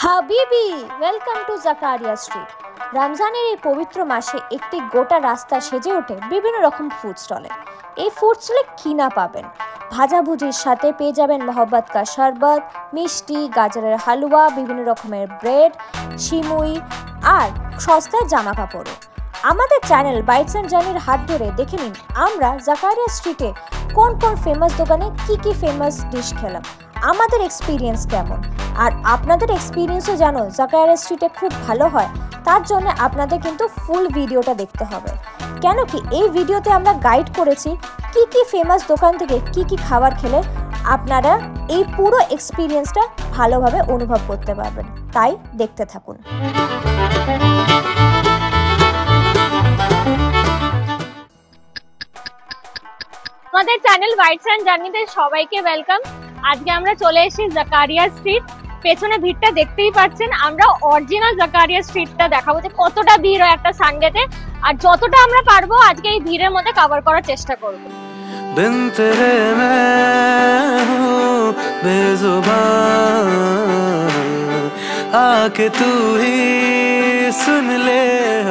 হাবিবি, welcome to Zakaria street. রমজানের এই পবিত্র মাসে একটি গোটা রাস্তা সেজে ওঠে বিভিন্ন রকম ফুড স্টলে। এই ফুড স্টলে কি না পাবেন, ভাজাভুজির সাথে পেয়ে যাবেন মহব্বত কা শরবত, মিষ্টি, গাজরের হালুয়া, বিভিন্ন রকমের ব্রেড, সিমুই আর সস্তায় জামা কাপড়ও। আমাদের চ্যানেল বাইটস অ্যান্ড জার্নির হাত ধরে দেখে নিন আমরা জাকারিয়া স্ট্রিটে কোন কোন ফেমাস দোকানে কি ফেমাস ডিশ খেলাম, আমাদের এক্সপিরিয়েন্স কেমন। আর আপনাদের এক্সপিরিয়েন্সও জানো জাকারিয়া স্ট্রিটে খুব ভালো হয়, তার জন্য আপনাদের কিন্তু ফুল ভিডিওটা দেখতে হবে। কেন কি এই ভিডিওতে আমরা গাইড করেছি কি ফেমাস দোকান থেকে কি খাবার খেলে আপনারা এই পুরো এক্সপিরিয়েন্সটা ভালোভাবে অনুভব করতে পারবেন, তাই দেখতে থাকুন। আমাদের চ্যানেল বাইটস অ্যান্ড জার্নিতে সবাইকে ওয়েলকাম। আজকে আমরা চলে এসেছি জাকারিয়া স্ট্রিট। পেছনে ভিড়টা দেখতেই পাচ্ছেন। আমরা অরিজিনাল জাকারিয়া স্ট্রিটটা দেখাবো যে কতটা ভিড় হয় একটা সানডেতে, আর যতটা আমরা পারবো আজকে এই ভিড়ের মধ্যে কভার করার চেষ্টা করব। बिन तेरे मैं हूँ बेजुबान, आके तू ही सुन ले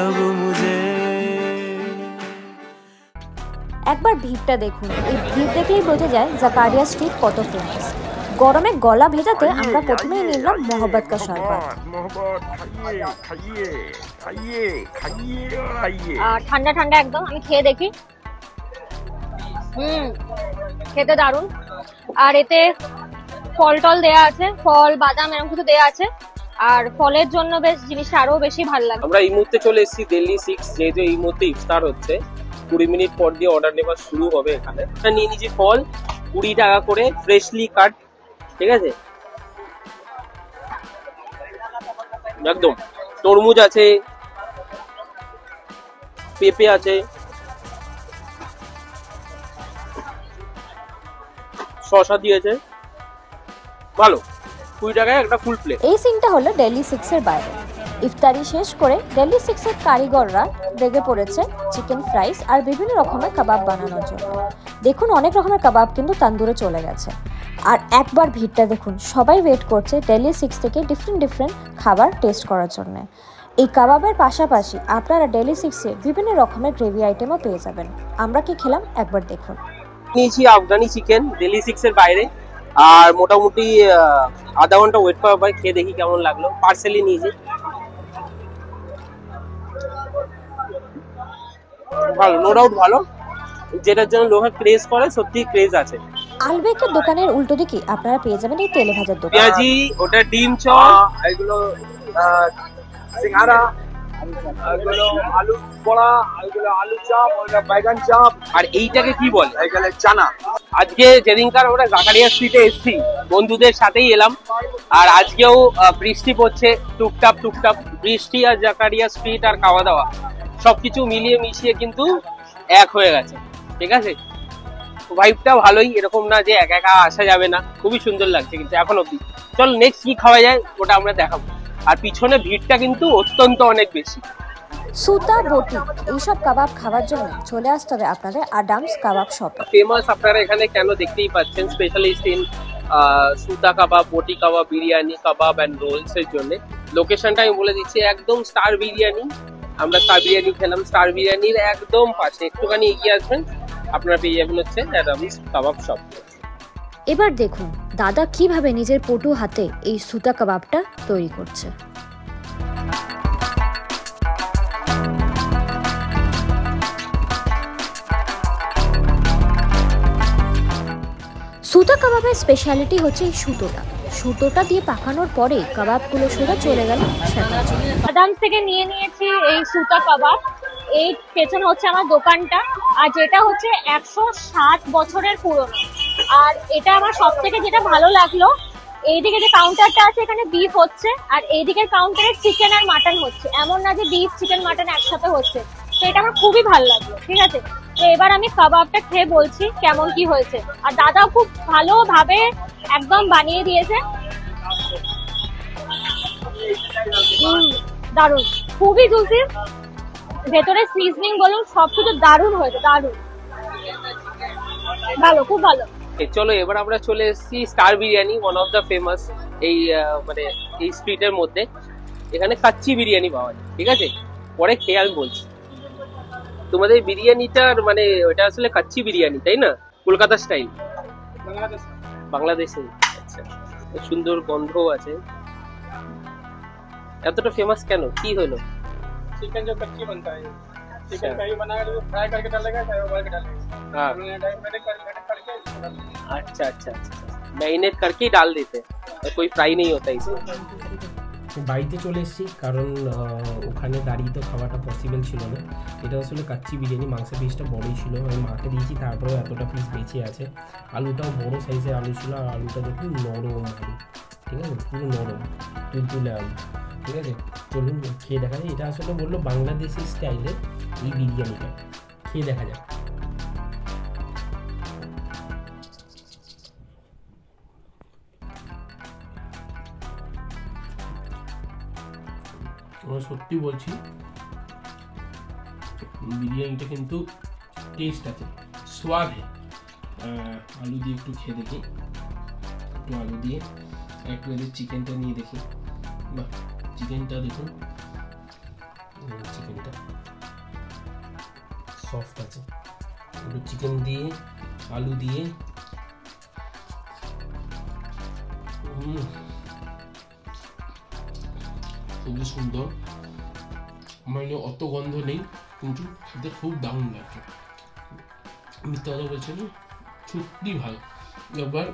अब मुझे। একবার ভিড়টা দেখুন, এই ভিড় দেখলেই বোঝা যায় জাকারিয়া স্ট্রিট কত ফেমাস। গরমে গলা ভেজাতে আমরা প্রথমেই নিলাম মহব্বত কা শরবত। ঠান্ডা ঠান্ডা একদম, আমি খেয়ে দেখি। খেতে দারুন। আর এতে ফল টল দেয়া আছে, ফল বাদাম এরকম কিছু দেয়া আছে, আর ফলের জন্য বেশ জিনিসটা আরো বেশি ভালো লাগে। আমরা এই মুহূর্তে চলে এসেছি দিল্লি 6, যেহেতু এই মুহূর্তে ইফতার হচ্ছে। 20 মিনিট পর দিয়ে অর্ডার নেওয়া শুরু হবে। এখানে নিয়ে নিয়েছি ফল 20 টাকা করে, ফ্রেশলি কাট, ঠিক আছে। একদম তরমুজ আছে, পেঁপে আছে, শসা দিয়েছে, ভালো। 20 টাকায় একটা ফুল প্লেট। এই সিনটা হলো দিল্লি 6 এর বাইরে। ইফতারি শেষ করে দিল্লি 6 এর কারিগররা লেগে পড়েছে চিকেন ফ্রাইস আর বিভিন্ন রকমের কাবাব বানানোর জন্য। দেখুন অনেক রকমের কাবাব কিন্তু তান্দুরে চলে গেছে। আর একবার ভিড়টা দেখুন, সবাই ওয়েট করছে দিল্লি 6 থেকে ডিফারেন্ট খাবার টেস্ট করার জন্য। এই কাবাবের পাশাপাশি আপনারা দিল্লি 6 এ বিভিন্ন রকমের গ্রেভি আইটেমও পেয়ে যাবেন। আমরা কি খেলাম একবার দেখুন। নিয়েছি আফগানি চিকেন দিল্লি 6 এর বাইরে, আর মোটামুটি আধা ঘন্টা ওয়েট করার পর খেয়ে দেখি কেমন লাগলো। পার্সেলি নিয়েছি, ভালো, নো ডাউট ভালো। যেটার জন্য লোকে ক্রেজ করে, সত্যি ক্রেজ আছে। আলবেকের দোকানের উল্টো দিকে আপনারা পেয়ে যাবেন এই তেলে ভাজার দোকান। পেঁয়াজি, ওটা ডিম চপ, এগুলো সিঙ্গারা, এগুলো আলু বড়া, এগুলো আলু চাপ, ওটা বাইগান চাপ। আর এইটাকে কি বলে? এখানে চানা। আজকে যেদিনকার আমরা জাকারিয়া স্ট্রিটে এসেছি, বন্ধুদের সাথেই এলাম। আর আজকেও বৃষ্টি পড়ছে টুকটাপ। বৃষ্টি আর জাকারিয়া স্ট্রিট আর খাওয়া দাওয়া সবকিছু মিলিয়ে মিশিয়ে কিন্তু এক হয়ে গেছে, ঠিক আছে। ভাইবটা ভালোই, এরকম না যে একা আসা যাবে না। খুবই সুন্দর লাগছে কিন্তু এখন অব্দি। চল নেক্সট কি খাওয়া যায় ওটা আমরা দেখাবো। আর পিছনে ভিড়টা কিন্তু অত্যন্ত অনেক বেশি। সুতা বটি এইসব কাবাব খাওয়ার জন্য চলে আসতে হবে আপনাদের আডামস কাবাব শপে। ফেমাস আপনারা এখানে কেন দেখতেই পাচ্ছেন, স্পেশালিস্ট ইন সুতা কাবাব, বটি কাবাব, বিরিয়ানি, কাবাব অ্যান্ড রোলস এর জন্য। লোকেশনটা আমি বলে দিচ্ছি, একদম স্টার বিরিয়ানি। আমরা স্টার বিরিয়ানি খেলাম, স্টার বিরিয়ানির একদম পাশে একটুখানি এগিয়ে আসবেন, আপনারা পেয়ে যাবেন হচ্ছে আডামস কাবাব শপ। এবার দেখুন দাদা কিভাবে নিজের পটু হাতে এই সুতা কাবাবটা তৈরি করছে। সুতা কাবাবের স্পেশালিটি হচ্ছে এই সুতোটা দিয়ে পাকানোর পরে কাবাবগুলো সোজা চলে গেল আদামস থেকে নিয়ে নিয়েছি এই সুতা কাবাব। এই পেছনে হচ্ছে আমার দোকানটা, আর যেটা হচ্ছে 107 বছরের পুরনো। আর এটা আমার সব থেকে যেটা ভালো লাগলো, এইদিকে যে কাউন্টারটা আছে এখানে বিফ হচ্ছে, আর এইদিকের কাউন্টারে চিকেন আর মাটন হচ্ছে। এমন না যে বিফ চিকেন মাটন একসাথে হচ্ছে। তো এটা আমার খুবই ভালো লাগলো, ঠিক আছে। তো এবার আমি কাবাবটা খেয়ে বলছি কেমন কি হয়েছে। আর দাদা খুব ভালোভাবে একদম বানিয়ে দিয়েছে। দারুন, খুবই জুসি, ভেতরে সিজনিং বলুন সবকিছু দারুন হয়েছে, দারুন ভালো, খুব ভালো। চলো এবার আমরা চলে এসেছি star biryani, one of the famous এই মানে এই স্ট্রিটের মধ্যে এখানে কাচ্চি বিরিয়ানি পাওয়া যায়, ঠিক আছে? পরে খেয়ে আমি বলছি। তোমাদের বিরিয়ানিটার মানে ওটা আসলে কাচ্চি বিরিয়ানি তাই না? কলকাতা স্টাইল, বাংলাদেশে। আচ্ছা, সুন্দর গন্ধও আছে। এতটা ফেমাস কেন, কি হলো? चिकन जो कच्ची बनता है, चिकन कहीं बनाएगा तो फ्राई करके डालेगा, चाहे उबाल के डालेगा। हाँ, मैंने करके इसको डाल दिया। अच्छा अच्छा अच्छा, मैरिनेट करके ही डाल देते हैं और कोई फ्राई नहीं होता इसमें। বাড়িতে চলে এসেছি কারণ ওখানে দাঁড়িয়ে তো খাওয়াটা পসিবল ছিল না। এটা আসলে কাচ্চি বিরিয়ানি, মাংসের পিসটা বড়ই ছিল, আমি মাকে দিয়েছি, তারপরেও এতটা পিস বেঁচে আছে। আলুটাও বড় সাইজের আলু ছিল, আর আলুটা দেখুন নরম আলু, ঠিক আছে, পুরো নরম তুলতুলে আলু, ঠিক আছে। চলুন খেয়ে দেখা যায়। এটা আসলে বললো বাংলাদেশি স্টাইলের এই বিরিয়ানিটা, খেয়ে দেখা যাক। আমরা সত্যি বলছি বিরিয়ানিটা কিন্তু টেস্ট আছে, স্বাদ। আলু দিয়ে একটু খেয়ে দেখি, একটু আলু দিয়ে একটু এদের চিকেনটা নিয়ে দেখি। বাহ, চিকেনটা দেখুন, চিকেনটা সফট আছে। একটু চিকেন দিয়ে আলু দিয়ে খুবই সুন্দর। মানে অত গন্ধ নেই, কিন্তু খেতে খুব দারুণ লাগছে। মিথ্যা কথা বলছি না, সত্যি ভালো। এবার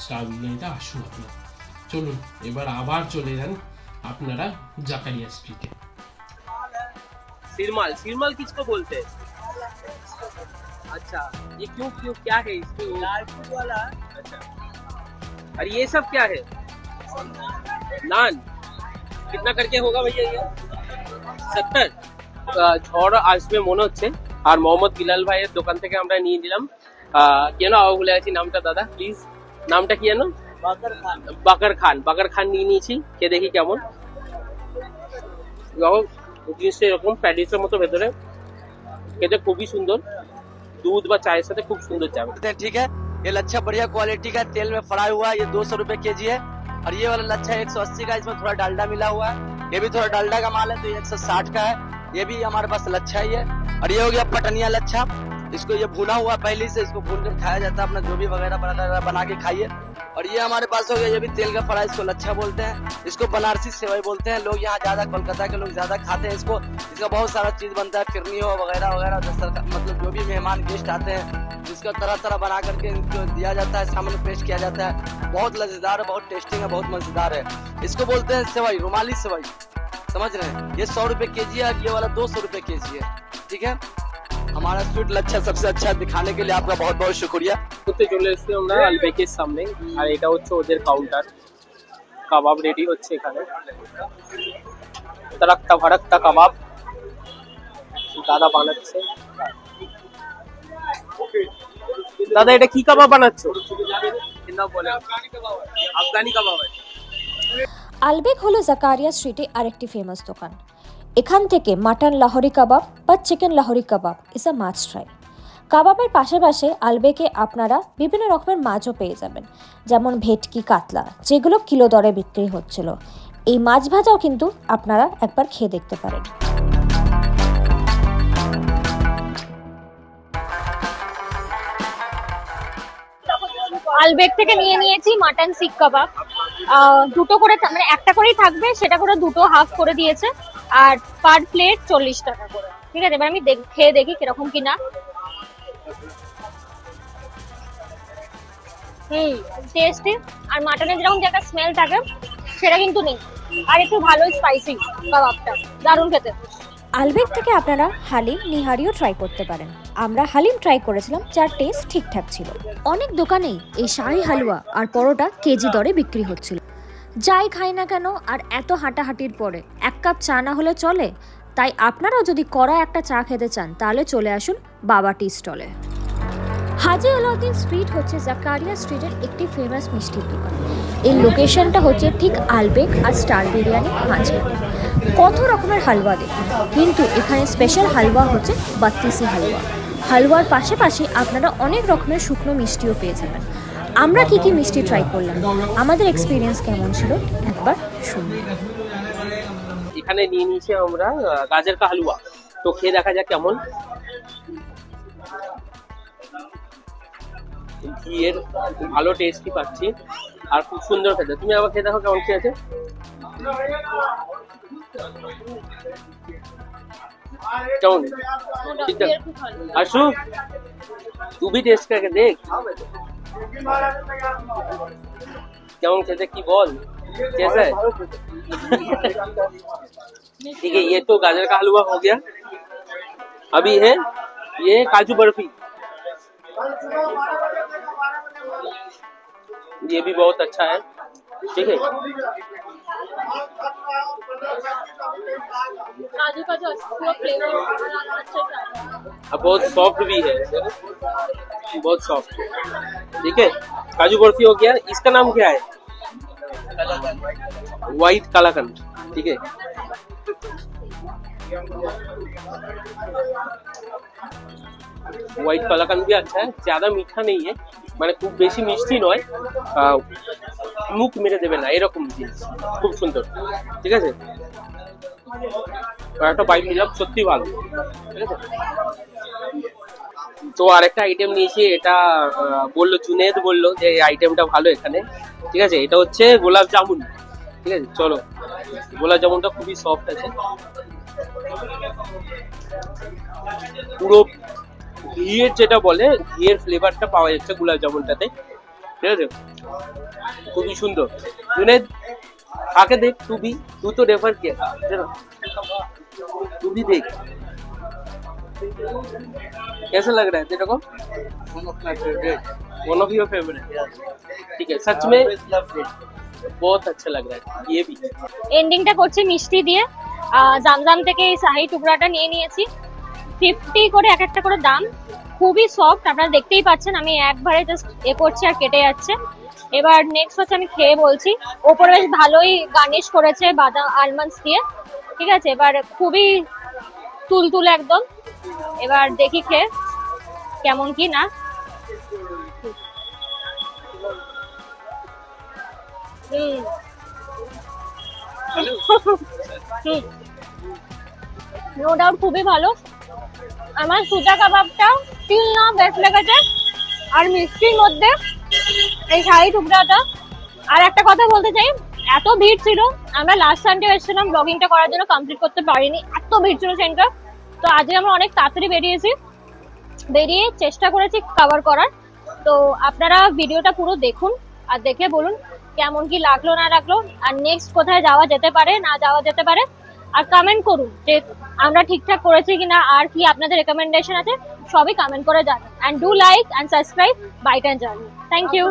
স্টার বিরিয়ানিটা আসুন আপনার। চলুন এবার আবার চলে যান আপনারা জাকারিয়া স্ট্রিটে। सिरमाल, सिरमाल किसको बोलते हैं? अच्छा, ये क्यों क्यों क्या है इसमें? लाल फूड वाला। अच्छा, और ये सब क्या है? नान। कितना करके होगा भैया ये? 70। ঝড় আসবে মনে হচ্ছে। আর মোহাম্মদ বিলাল ভাইয়ের দোকান থেকে আমরা নিয়ে নিলাম। কেন ভুলে গেছি নামটা, দাদা প্লিজ নামটা কি জানো? বাকার খান। বাকার খান নিয়ে নিয়েছি, খেয়ে দেখি কেমন। জিনিসটা এরকম প্যাটিসের মতো ভেতরে, খেতে খুবই সুন্দর। दूध व चाय से खूब सुंदर जाए। ठीक है, ये लच्छा बढ़िया क्वालिटी का तेल में फ्राई हुआ, ये 200 रुपए केजी है। और ये वाला लच्छा 180 का, इसमें थोड़ा डालडा मिला हुआ है। ये भी थोड़ा डालडा का माल है, तो 160 का है। ये भी हमारे पास लच्छा ही है। और ये हो गया पटनिया लच्छा, इसको ये भुना हुआ पहले से, इसको भून कर खाया जाता है। अपना जो भी वगैरह बना के खाइए। और ये हमारे पास हो गया, ये भी तेल का फ्राई, इसको लच्छा बोलते हैं। इसको बनारसी सेवई बोलते हैं। लोग यहाँ ज्यादा, कोलकाता के लोग ज्यादा खाते हैं इसको। इसका बहुत सारा चीज बनता है, फिरनी हो वगैरह वगैरह। मतलब जो भी मेहमान गेस्ट आते हैं, इसका तरह तरह बना करके इनको दिया जाता है, सामने पेश किया जाता है। बहुत लज्जेदार है, बहुत टेस्टी है, बहुत मजेदार है। इसको बोलते हैं सेवई, रुमाली सेवई, समझ रहे हैं। ये 100 रुपए केजी है, और ये वाला 200 रुपए केजी है। ठीक है, हमारा स्वीट लच्छा सबसे अच्छा दिखाने के लिए आपका बहुत बहुत शुक्रिया। করতে চলে এসেছি আমরা আলবেকের সামনে, আর এটা হচ্ছে ওদের কাউন্টার। কাবাব রেডি হচ্ছে এখানে, তড়কতা ভড়কতা কাবাব দাদা বানাচ্ছে। দাদা এটা কি কাবাব বানাচ্ছো? আফগানি কাবাব। আলবেক হলো জাকারিয়া স্ট্রিটে আরেকটি ফেমাস দোকান। এখান থেকে মাটন লাহোরি কাবাব বা chicken Lahori kebab is a must try. কাবাবের পাশে আলবেকে আপনারা বিভিন্ন রকমের মাছও পেয়ে যাবেন, যেমন ভেটকি, কাতলা, যেগুলো কিলো দরে বিক্রি হচ্ছিল। এই মাছ ভাজাও কিন্তু আপনারা একবার খেয়ে দেখতে পারেন। আলবেক থেকে নিয়ে নিয়েছি মাটন শিক কাবাব। দুটো করে, মানে একটা করেই থাকবে, সেটা করে দুটো হাফ করে দিয়েছে। আর পার প্লেট 40 টাকা করে। ঠিক আছে, এবার আমি খেয়ে দেখি কিরকম কিনা। টেস্টি। আর মাটনের যেরকম যে একটা স্মেল থাকে সেটা কিন্তু নেই, আর একটু ভালো স্পাইসি কাবাবটা, দারুণ খেতে। আলবেক থেকে আপনারা হালিম, নিহারিও ট্রাই করতে পারেন। আমরা হালিম ট্রাই করেছিলাম, যার টেস্ট ঠিকঠাক ছিল। অনেক দোকানেই এই শাহী হালুয়া আর পরোটা কেজি দরে বিক্রি হচ্ছিল। যাই খাই না কেন, আর এত হাঁটাহাঁটির পরে 1 কাপ চা না হলে চলে। তাই আপনারাও যদি কড়া একটা চা খেতে চান, তাহলে চলে আসুন বাবা টি স্টলে। হাজি আলাউদ্দিন স্ট্রিট হচ্ছে জাকারিয়া স্ট্রিটের একটি ফেমাস মিষ্টির দোকান। এর লোকেশনটা হচ্ছে ঠিক আলবেক আর স্টার বিরিয়ানি মাঝখানে। কত রকমের হালুয়া দেখুন, কিন্তু এখানে স্পেশাল হালুয়া হচ্ছে বাত্তিসি হালুয়া। হালুয়ার পাশাপাশি আপনারা অনেক রকমের শুকনো মিষ্টিও পেয়ে যাবেন। আমরা কি কি মিষ্টি ট্রাই করলাম, আমাদের এক্সপিরিয়েন্স কেমন ছিল একবার শুনুন। এখানে নিয়ে নিয়েছি আমরা গাজর কা হালুয়া, তো খেয়ে দেখা যাক কেমন। ঘিয়ের ভালো টেস্টই পাচ্ছি আর খুব সুন্দর খেতে। তুমি আবার খেয়ে দেখো কেমন খেয়েছে। কেমন ঠিকঠাক? आशु तू भी टेस्ट करके देख কেমন খেতে কি বল कैसा है। ठीक है, ये तो गाजर का हलवा हो गया। अभी है ये काजू बर्फी, ये भी बहुत अच्छा है। ठीक है, काजू का जो पूरा फ्लेवर अच्छा है। अब बहुत सॉफ्ट भी है, बहुत सॉफ्ट। ठीक है, काजू बर्फी हो गया। इसका नाम क्या है? व्हाइट कलाकंद। ठीक है, व्हाइट कलाकंद भी अच्छा है, ज्यादा मीठा नहीं है, মানে খুব বেশি মিষ্টি নয়, মুখ মেরে দেবে না এরকম জিনিস, খুব সুন্দর। ঠিক আছে, একটা বাইক নিলাম, সত্যি ভালো। ঠিক আছে, তো আরেকটা আইটেম নিয়েছি, এটা বললো জুনেদ বললো যে এই আইটেমটা ভালো এখানে। ঠিক আছে, এটা হচ্ছে গোলাপ জামুন। ঠিক আছে, চলো, গোলাপ জামুনটা খুবই সফট আছে, পুরো ঘিয়ের যেটা বলে ঘিয়ের ফ্লেভারটা পাওয়া যাচ্ছে গোলাপ জামুনটাতে। ঠিক আছে, খুবই সুন্দর। জুনেদ आके देख, तू तो रेफर किया, तू भी देख कैसा लग रहा है तेरे को। One of your favourite. ठीक है, सच में बहुत अच्छा लग रहा है ये भी। এন্ডিংটা করছি মিষ্টি দিয়ে। জামজাম থেকে এই শাহী টুকরাটা নিয়ে নিয়েছি, 50 করে এক একটা করে দাম, খুবই সফট, আপনারা দেখতেই পাচ্ছেন। আমি একবারে জাস্ট করছি আর কেটে যাচ্ছে। এবার নেক্সট হচ্ছে আমি খেয়ে বলছি। ওপরে বেশ ভালোই গার্নিশ করেছে বাদাম আলমন্ডস দিয়ে। ঠিক আছে, এবার খুবই তুলতুলে একদম। এবার দেখি খেয়ে কেমন কি না। নো ডাউট খুবই ভালো। আমার সুজা কাবাবটা তিল না বেস্ট লেগেছে, আর মিষ্টির মধ্যে এই শাহী টুকরাটা। আর একটা কথা বলতে চাই, এত ভিড় ছিল, আমরা লাস্ট সানডে এসেছিলাম ব্লগিংটা করার জন্য, কমপ্লিট করতে পারিনি, এত ভিড় ছিল সেন্টার। তো আজকে আমরা অনেক তাড়াতাড়ি বেরিয়ে চেষ্টা করেছি কভার করার। তো আপনারা ভিডিওটা পুরো দেখুন আর দেখে বলুন কেমন কি লাগলো না লাগলো, আর নেক্সট কোথায় যাওয়া যেতে পারে না যাওয়া যেতে পারে, আর কমেন্ট করুন যে আমরা ঠিকঠাক করেছি কিনা, আর কি আপনাদের রেকমেন্ডেশন আছে, সবই কমেন্ট করে জানান। And do like and subscribe bite and journey. Thank you.